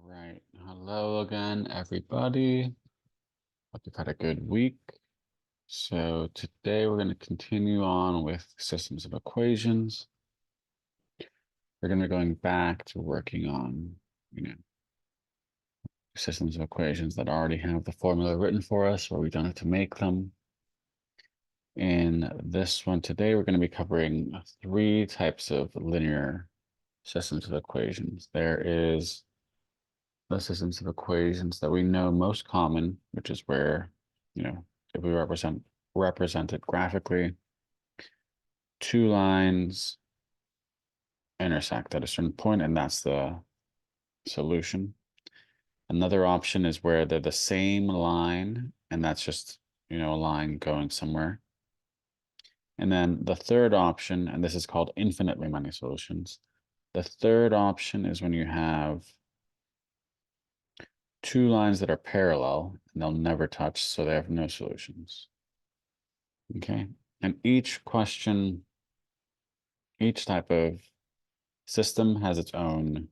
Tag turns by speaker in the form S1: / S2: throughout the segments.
S1: right. Hello again, everybody. Hope you've had a good week. So today we're going to continue on with systems of equations. We're going to be going back to working on, systems of equations that already have the formula written for us, where we don't have to make them. In this one today, we're going to be covering three types of linear systems of equations. There is the systems of equations that we know most common, which is where, if we represent it graphically, two lines intersect at a certain point, and that's the solution. Another option is where they're the same line, and that's just, a line going somewhere. And then the third option, and this is called infinitely many solutions. The third option is when you have two lines that are parallel and they'll never touch, so they have no solutions. Okay. And each question, each type of system has its own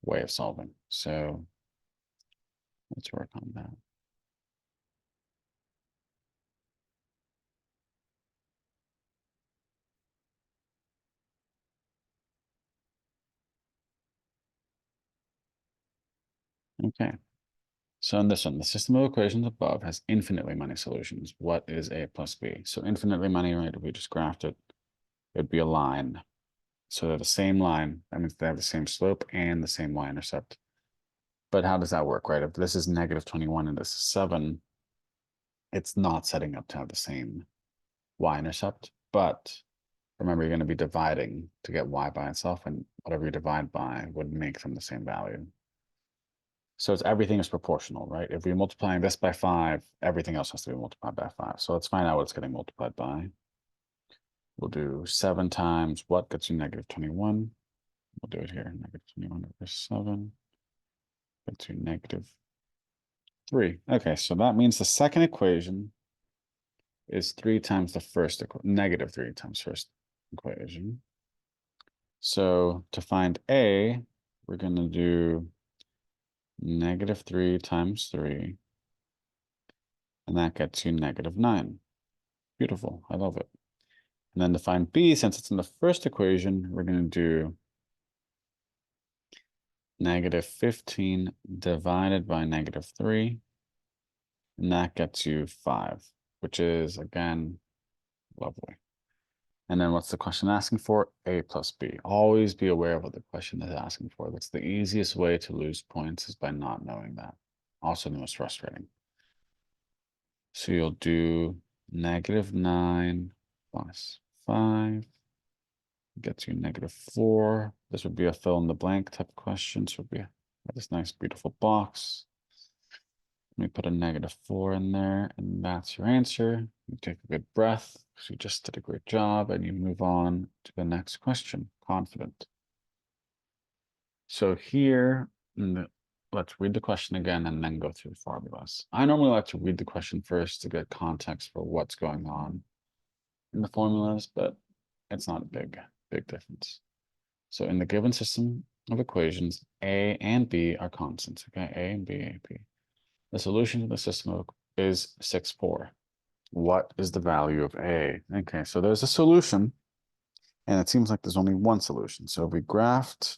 S1: way of solving. So let's work on that. Okay. So in this one, the system of equations above has infinitely many solutions. What is A plus B? So infinitely many, right? If we just graphed it, it'd be a line. So they're the same line. That means they have the same slope and the same y-intercept. But how does that work, right? If this is negative 21 and this is 7, it's not setting up to have the same y-intercept. But remember, you're going to be dividing to get y by itself, and whatever you divide by would make them the same value. So everything is proportional, right? If we're multiplying this by 5, everything else has to be multiplied by 5. So let's find out what it's getting multiplied by. We'll do 7 times what gets you negative 21. We'll do it here. Negative 21 over 7 gets you negative 3. Okay, so that means the second equation is 3 times the first, negative 3 times first equation. So to find A, we're going to do negative 3 times 3. And that gets you negative 9. Beautiful. I love it. And then to find B, since it's in the first equation, we're going to do negative 15 divided by negative 3. And that gets you 5, which is, again, lovely. And then what's the question asking for? A plus B. Always be aware of what the question is asking for. That's the easiest way to lose points, is by not knowing that. Also the most frustrating. So you'll do negative 9 plus 5 gets you negative 4. This would be a fill in the blank type question. So it would be this nice, beautiful box. Let me put a negative 4 in there, and that's your answer. You take a good breath because you just did a great job, and you move on to the next question, confident. So here, let's read the question again and then go through the formulas. I normally like to read the question first to get context for what's going on in the formulas, but it's not a big difference. So in the given system of equations, A and B are constants, okay? A and B, A, B. The solution to the system is 6, 4. What is the value of A? Okay, so there's a solution, and it seems like there's only one solution. So if we graphed,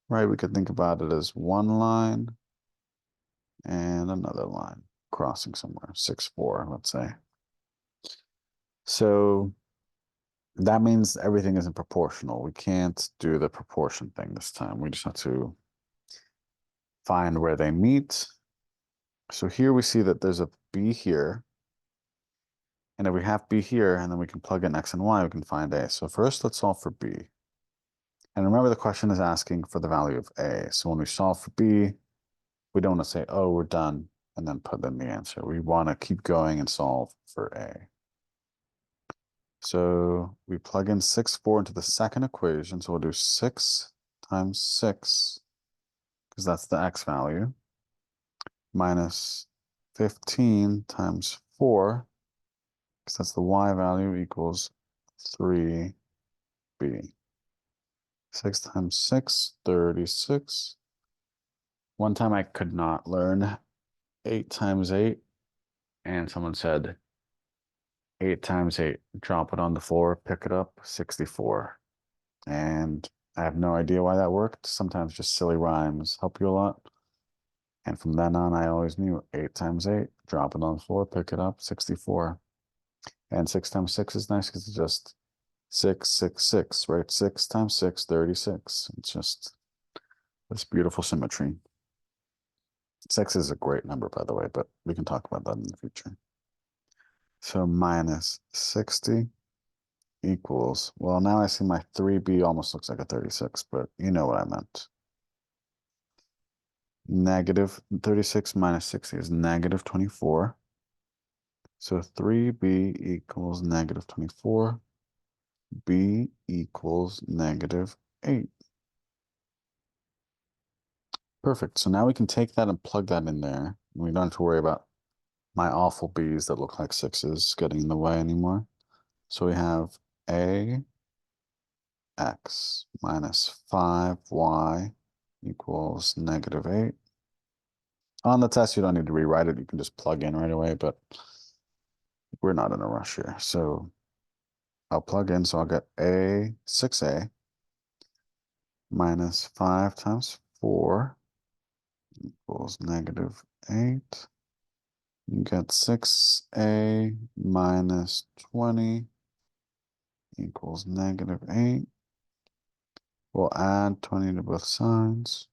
S1: right, we could think about it as one line and another line crossing somewhere, 6, 4, let's say. So that means everything isn't proportional. We can't do the proportion thing this time. We just have to find where they meet. So here we see that there's a B here. And if we have B here, and then we can plug in X and Y, we can find A. So first, let's solve for B. And remember, the question is asking for the value of A. So when we solve for B, we don't want to say, oh, we're done, and then put in the answer. We want to keep going and solve for A. So we plug in 6, 4 into the second equation. So we'll do 6 times 6, because that's the X value, minus 15 times 4, because that's the Y value, equals 3B. 6 times 6, 36. One time I could not learn 8 times 8, and someone said 8 times 8, drop it on the floor, pick it up, 64. And I have no idea why that worked. Sometimes just silly rhymes help you a lot. And from then on, I always knew 8 times 8, drop it on the floor, pick it up, 64. And 6 times 6 is nice because it's just 6, 6, 6, right? 6 times 6, 36. It's just this beautiful symmetry. 6 is a great number, by the way, but we can talk about that in the future. So minus 60 equals, well, now I see my 3b almost looks like a 36, but you know what I meant. Negative 36 minus 60 is negative 24. So 3b equals negative 24. B equals negative 8. Perfect. So now we can take that and plug that in there. We don't have to worry about my awful b's that look like 6s getting in the way anymore. So we have a x minus 5y equals negative 8. On the test, you don't need to rewrite it. You can just plug in right away, but we're not in a rush here. So I'll plug in, so I'll get a 6a minus 5 times 4 equals negative 8. You get 6a minus 20 equals negative 8. We'll add 20 to both sides.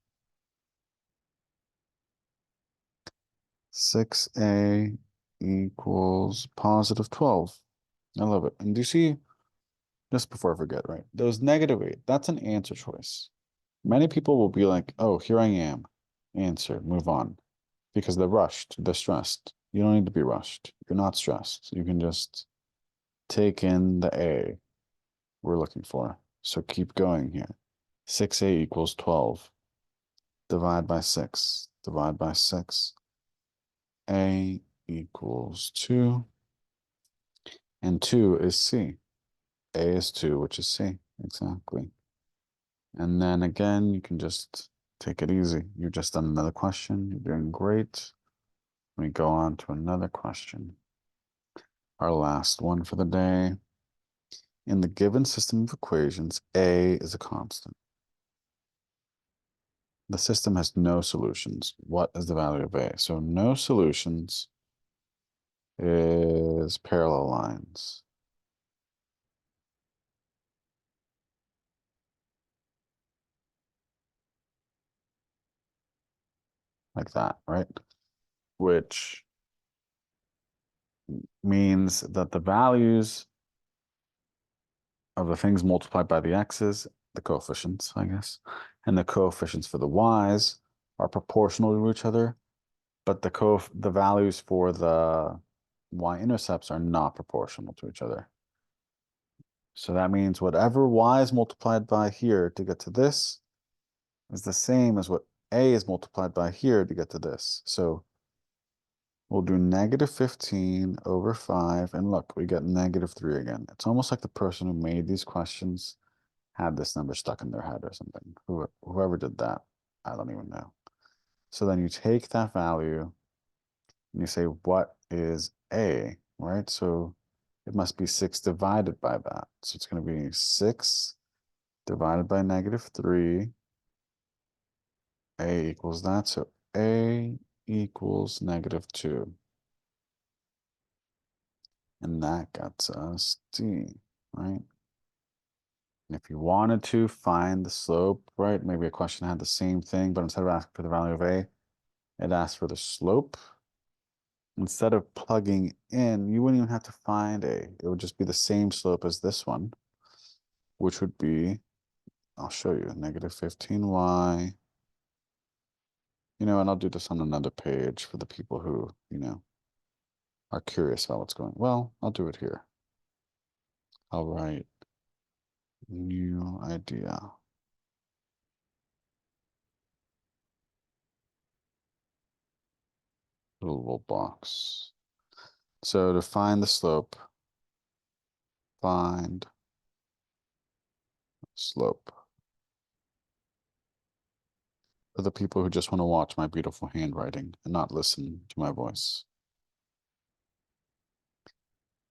S1: 6a equals positive 12. I love it. And do you see, just before I forget, right? Those negative 8, that's an answer choice. Many people will be like, oh, here I am. Answer, move on. Because they're rushed, they're stressed. You don't need to be rushed. You're not stressed. You can just take in the A we're looking for. So keep going here. 6a equals 12. Divide by 6. Divide by 6. A equals 2. And 2 is C. A is 2, which is C. Exactly. And then again, you can just take it easy. You've just done another question. You're doing great. We go on to another question. Our last one for the day. In the given system of equations, A is a constant. The system has no solutions. What is the value of A? So no solutions is parallel lines. Like that, right? Which means that the values of the things multiplied by the x's, the coefficients, I guess, and the coefficients for the y's are proportional to each other, but the values for the y-intercepts are not proportional to each other. So that means whatever y is multiplied by here to get to this is the same as what a is multiplied by here to get to this. So we'll do negative 15 over 5, and look, we get negative 3 again. It's almost like the person who made these questions had this number stuck in their head or something. Whoever did that, I don't even know. So then you take that value and you say, what is A, right? So it must be 6 divided by that. So it's going to be 6 divided by negative 3. A equals that. So A equals negative 2. And that gets us D, right? And if you wanted to find the slope, right? Maybe a question had the same thing, but instead of asking for the value of A, it asked for the slope. Instead of plugging in, you wouldn't even have to find A. It would just be the same slope as this one, which would be, I'll show you, negative 15y. You know, and I'll do this on another page for the people who, you know, are curious about what's going. Well, I'll do it here. I'll write new idea. Little box. So to find the slope, find slope. for the people who just want to watch my beautiful handwriting and not listen to my voice.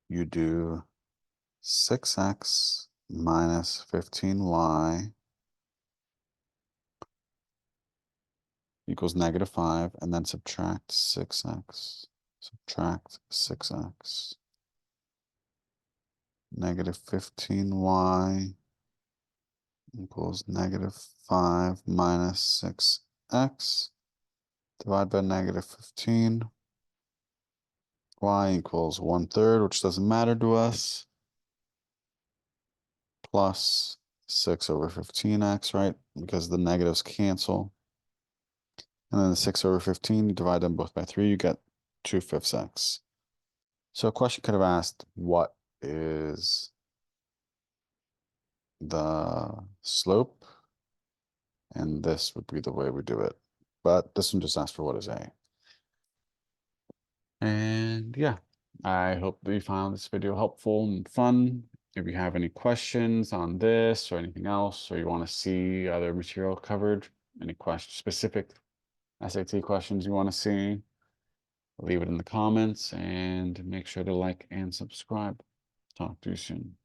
S1: You do 6x minus 15y equals -5, and then subtract 6x. Subtract 6x. -15y equals -5 minus 6x. Divide by -15. Y equals 1/3, which doesn't matter to us. Plus 6/15x, right? Because the negatives cancel. And then the 6/15, you divide them both by 3, you get 2/5 x. So a question could have asked, what is the slope? And this would be the way we do it. But this one just asks for what is A. And yeah, I hope that you found this video helpful and fun. If you have any questions on this or anything else, or you want to see other material covered, any specific SAT questions you want to see, leave it in the comments and make sure to like and subscribe. Talk to you soon.